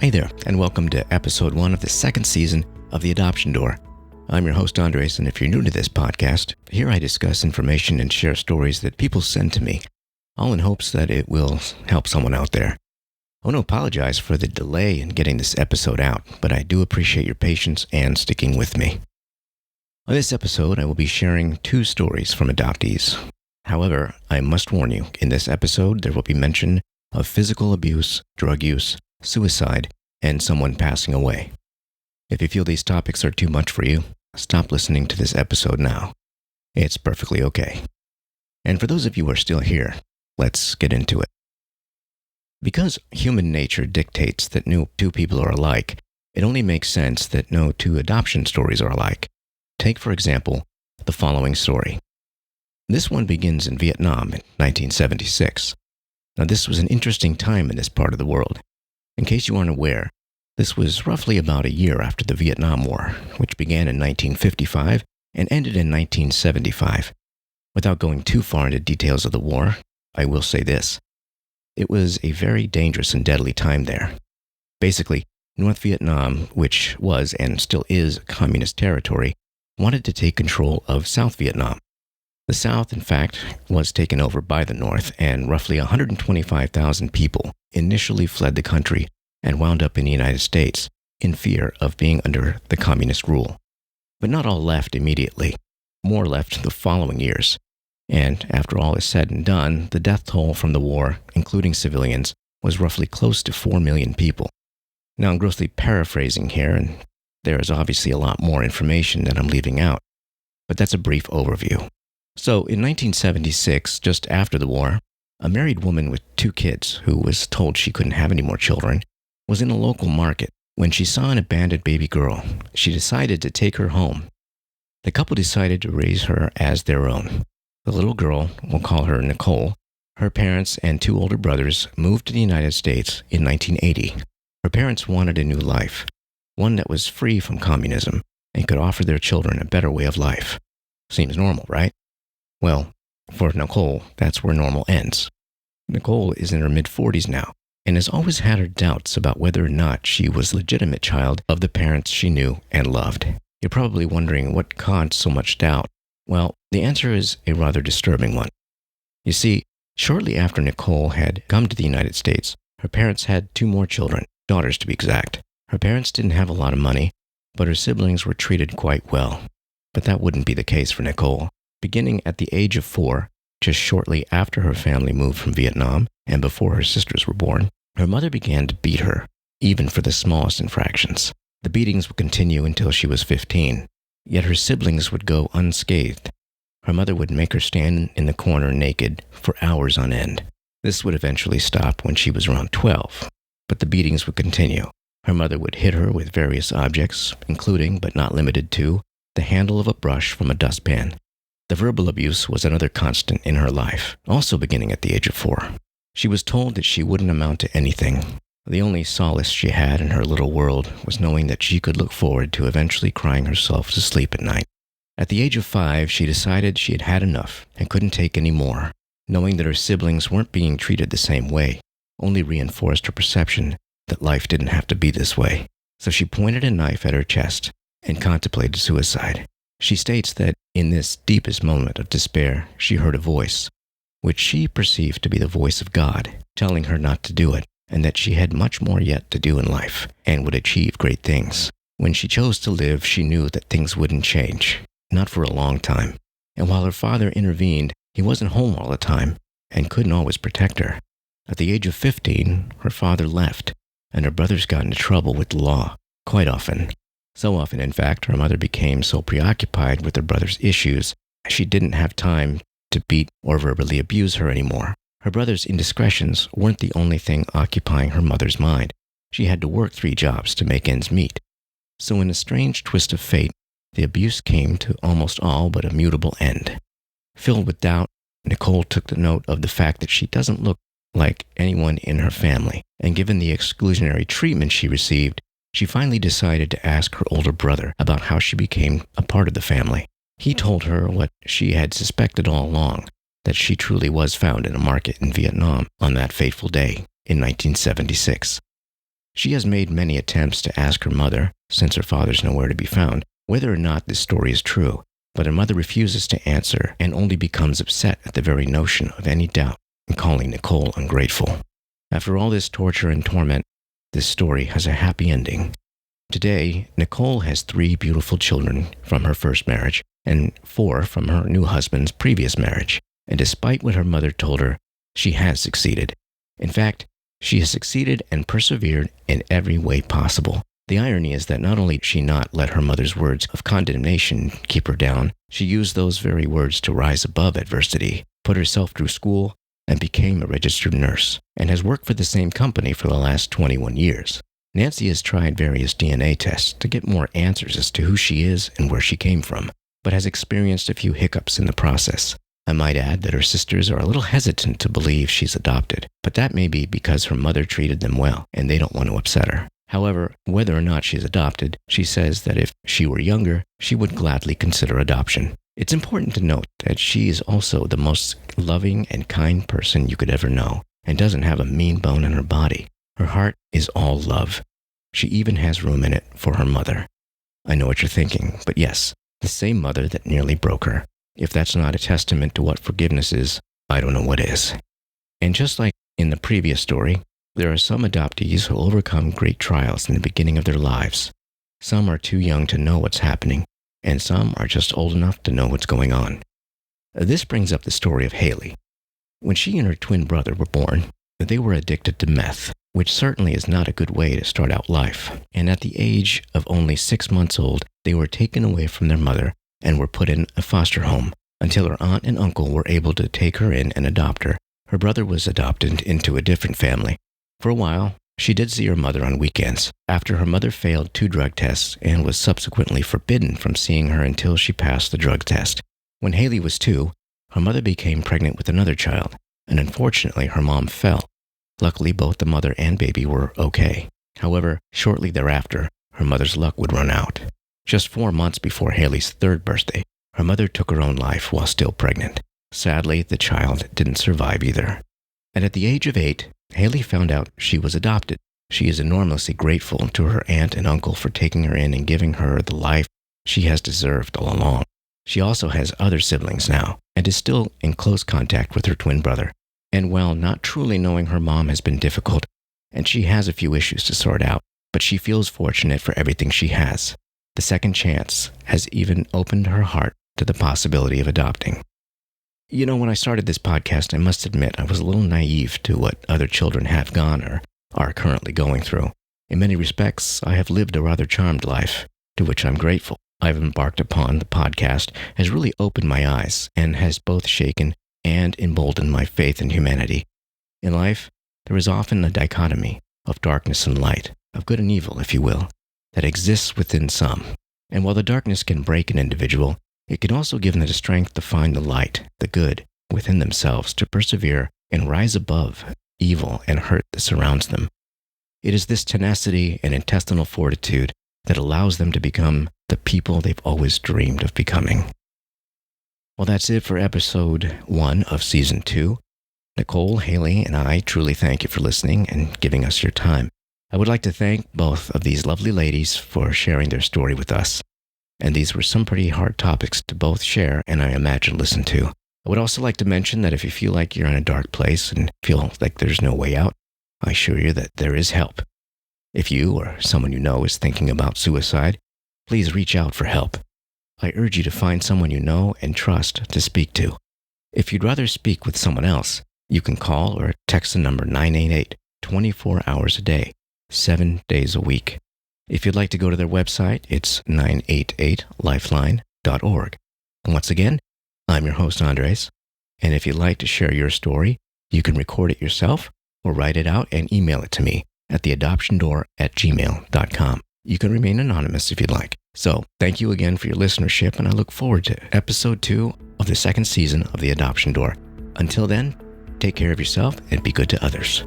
Hey there, and welcome to episode 1 of the second season of The Adoption Door. I'm your host, Andres, and if you're new to this podcast, here I discuss information and share stories that people send to me, all in hopes that it will help someone out there. I want to apologize for the delay in getting this episode out, but I do appreciate your patience and sticking with me. On this episode, I will be sharing 2 stories from adoptees. However, I must warn you, in this episode, there will be mention of physical abuse, drug use, suicide, and someone passing away. If you feel these topics are too much for you, stop listening to this episode now. It's perfectly okay. And for those of you who are still here, let's get into it. Because human nature dictates that no 2 people are alike, it only makes sense that no 2 adoption stories are alike. Take, for example, the following story. This one begins in Vietnam in 1976. Now, this was an interesting time in this part of the world. In case you aren't aware, this was roughly about a year after the Vietnam War, which began in 1955 and ended in 1975. Without going too far into details of the war, I will say this. It was a very dangerous and deadly time there. Basically, North Vietnam, which was and still is a communist territory, wanted to take control of South Vietnam. The South, in fact, was taken over by the North, and roughly 125,000 people initially fled the country and wound up in the United States in fear of being under the communist rule. But not all left immediately. More left the following years. And after all is said and done, the death toll from the war, including civilians, was roughly close to 4 million people. Now, I'm grossly paraphrasing here, and there is obviously a lot more information that I'm leaving out. But that's a brief overview. So, in 1976, just after the war, a married woman with 2 kids, who was told she couldn't have any more children, was in a local market when she saw an abandoned baby girl. She decided to take her home. The couple decided to raise her as their own. The little girl, we'll call her Nicole, her parents and 2 older brothers moved to the United States in 1980. Her parents wanted a new life, one that was free from communism and could offer their children a better way of life. Seems normal, right? Well, for Nicole, that's where normal ends. Nicole is in her mid-40s now and has always had her doubts about whether or not she was a legitimate child of the parents she knew and loved. You're probably wondering what caused so much doubt. Well, the answer is a rather disturbing one. You see, shortly after Nicole had come to the United States, her parents had 2 more children, daughters to be exact. Her parents didn't have a lot of money, but her siblings were treated quite well. But that wouldn't be the case for Nicole. Beginning at the age of 4, just shortly after her family moved from Vietnam and before her sisters were born, her mother began to beat her, even for the smallest infractions. The beatings would continue until she was 15, yet her siblings would go unscathed. Her mother would make her stand in the corner naked for hours on end. This would eventually stop when she was around 12, but the beatings would continue. Her mother would hit her with various objects, including, but not limited to, the handle of a brush from a dustpan. The verbal abuse was another constant in her life, also beginning at the age of 4. She was told that she wouldn't amount to anything. The only solace she had in her little world was knowing that she could look forward to eventually crying herself to sleep at night. At the age of 5, she decided she had had enough and couldn't take any more. Knowing that her siblings weren't being treated the same way only reinforced her perception that life didn't have to be this way. So she pointed a knife at her chest and contemplated suicide. She states that in this deepest moment of despair, she heard a voice, which she perceived to be the voice of God, telling her not to do it, and that she had much more yet to do in life, and would achieve great things. When she chose to live, she knew that things wouldn't change, not for a long time. And while her father intervened, he wasn't home all the time, and couldn't always protect her. At the age of 15, her father left, and her brothers got into trouble with the law, quite often. So often, in fact, her mother became so preoccupied with her brother's issues, she didn't have time to beat or verbally abuse her anymore. Her brother's indiscretions weren't the only thing occupying her mother's mind. She had to work 3 jobs to make ends meet. So in a strange twist of fate, the abuse came to almost all but a mutable end. Filled with doubt, Nicole took the note of the fact that she doesn't look like anyone in her family, and given the exclusionary treatment she received, she finally decided to ask her older brother about how she became a part of the family. He told her what she had suspected all along, that she truly was found in a market in Vietnam on that fateful day in 1976. She has made many attempts to ask her mother, since her father's nowhere to be found, whether or not this story is true, but her mother refuses to answer and only becomes upset at the very notion of any doubt in calling Nicole ungrateful. After all this torture and torment, this story has a happy ending. Today, Nicole has 3 beautiful children from her first marriage and 4 from her new husband's previous marriage. And despite what her mother told her, she has succeeded. In fact, she has succeeded and persevered in every way possible. The irony is that not only did she not let her mother's words of condemnation keep her down, she used those very words to rise above adversity, put herself through school, and became a registered nurse, and has worked for the same company for the last 21 years. Nancy has tried various DNA tests to get more answers as to who she is and where she came from, but has experienced a few hiccups in the process. I might add that her sisters are a little hesitant to believe she's adopted, but that may be because her mother treated them well and they don't want to upset her. However, whether or not she's adopted, she says that if she were younger, she would gladly consider adoption. It's important to note that she is also the most loving and kind person you could ever know and doesn't have a mean bone in her body. Her heart is all love. She even has room in it for her mother. I know what you're thinking, but yes, the same mother that nearly broke her. If that's not a testament to what forgiveness is, I don't know what is. And just like in the previous story, there are some adoptees who overcome great trials in the beginning of their lives. Some are too young to know what's happening, and some are just old enough to know what's going on. This brings up the story of Hailey. When she and her twin brother were born, they were addicted to meth, which certainly is not a good way to start out life. And at the age of only 6 months old, they were taken away from their mother and were put in a foster home until her aunt and uncle were able to take her in and adopt her. Her brother was adopted into a different family. For a while, she did see her mother on weekends, after her mother failed 2 drug tests and was subsequently forbidden from seeing her until she passed the drug test. When Hailey was 2, her mother became pregnant with another child, and unfortunately her mom fell. Luckily, both the mother and baby were okay. However, shortly thereafter, her mother's luck would run out. Just 4 months before Hailey's 3rd birthday, her mother took her own life while still pregnant. Sadly, the child didn't survive either. And at the age of 8, Hailey found out she was adopted. She is enormously grateful to her aunt and uncle for taking her in and giving her the life she has deserved all along. She also has other siblings now and is still in close contact with her twin brother. And while not truly knowing her mom has been difficult, and she has a few issues to sort out, but she feels fortunate for everything she has. The second chance has even opened her heart to the possibility of adopting. You know, when I started this podcast, I must admit I was a little naive to what other children have gone or are currently going through. In many respects, I have lived a rather charmed life, to which I'm grateful. I've embarked upon the podcast has really opened my eyes and has both shaken and emboldened my faith in humanity. In life, there is often a dichotomy of darkness and light, of good and evil, if you will, that exists within some. And while the darkness can break an individual, it can also give them the strength to find the light, the good, within themselves to persevere and rise above evil and hurt that surrounds them. It is this tenacity and intestinal fortitude that allows them to become the people they've always dreamed of becoming. Well, that's it for episode 1 of season 2. Nicole, Hailey, and I truly thank you for listening and giving us your time. I would like to thank both of these lovely ladies for sharing their story with us. And these were some pretty hard topics to both share and I imagine listen to. I would also like to mention that if you feel like you're in a dark place and feel like there's no way out, I assure you that there is help. If you or someone you know is thinking about suicide, please reach out for help. I urge you to find someone you know and trust to speak to. If you'd rather speak with someone else, you can call or text the number 988 24 hours a day, 7 days a week. If you'd like to go to their website, it's 988lifeline.org. And once again, I'm your host, Andres. And if you'd like to share your story, you can record it yourself or write it out and email it to me at theadoptiondoor@gmail.com. You can remain anonymous if you'd like. So thank you again for your listenership, and I look forward to episode 2 of the 2nd season of The Adoption Door. Until then, take care of yourself and be good to others.